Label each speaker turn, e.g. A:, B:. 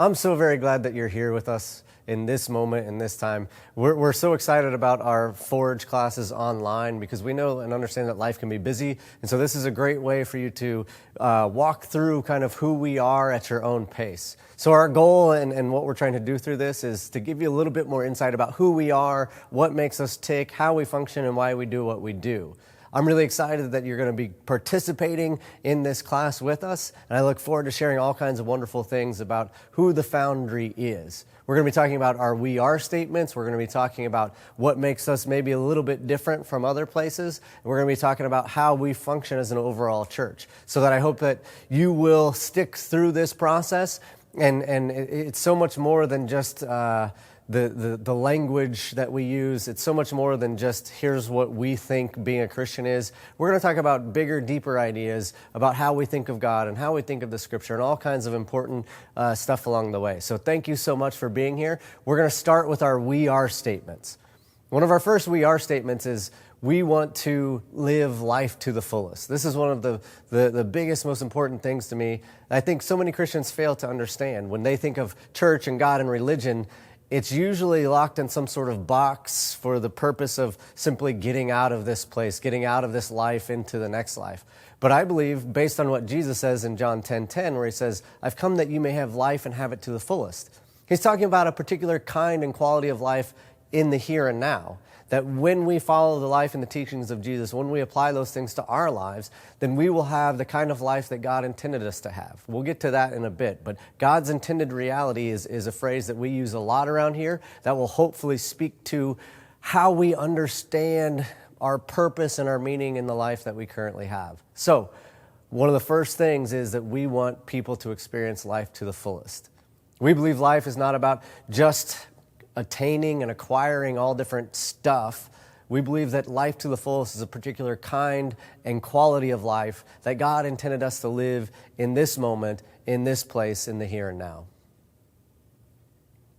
A: I'm so very glad that you're here with us in this moment, in this time. We're so excited about our Forge classes online because we know and understand that life can be busy. And so this is a great way for you to walk through kind of who we are at your own pace. So our goal and what we're trying to do through this is to give you a little bit more insight about who we are, what makes us tick, how we function, and why we do what we do. I'm really excited that you're going to be participating in this class with us, and I look forward to sharing all kinds of wonderful things about who the Foundry is. We're going to be talking about our we are statements. We're going to be talking about what makes us maybe a little bit different from other places. And we're going to be talking about how we function as an overall church. So that I hope that you will stick through this process, and it's so much more than just the language that we use. It's so much more than just here's what we think being a Christian is. We're going to talk about bigger, deeper ideas about how we think of God and how we think of the Scripture and all kinds of important stuff along the way. So thank you so much for being here. We're going to start with our we are statements. One of our first we are statements is we want to live life to the fullest. This is one of the biggest, most important things to me. I think so many Christians fail to understand. When they think of church and God and religion, it's usually locked in some sort of box for the purpose of simply getting out of this place, getting out of this life into the next life. But I believe, based on what Jesus says in John 10:10, where he says, I've come that you may have life and have it to the fullest. He's talking about a particular kind and quality of life in the here and now. That when we follow the life and the teachings of Jesus, when we apply those things to our lives, then we will have the kind of life that God intended us to have. We'll get to that in a bit, but God's intended reality is a phrase that we use a lot around here that will hopefully speak to how we understand our purpose and our meaning in the life that we currently have. So, one of the first things is that we want people to experience life to the fullest. We believe life is not about just attaining and acquiring all different stuff. We believe that life to the fullest is a particular kind and quality of life that God intended us to live in this moment, in this place, in the here and now.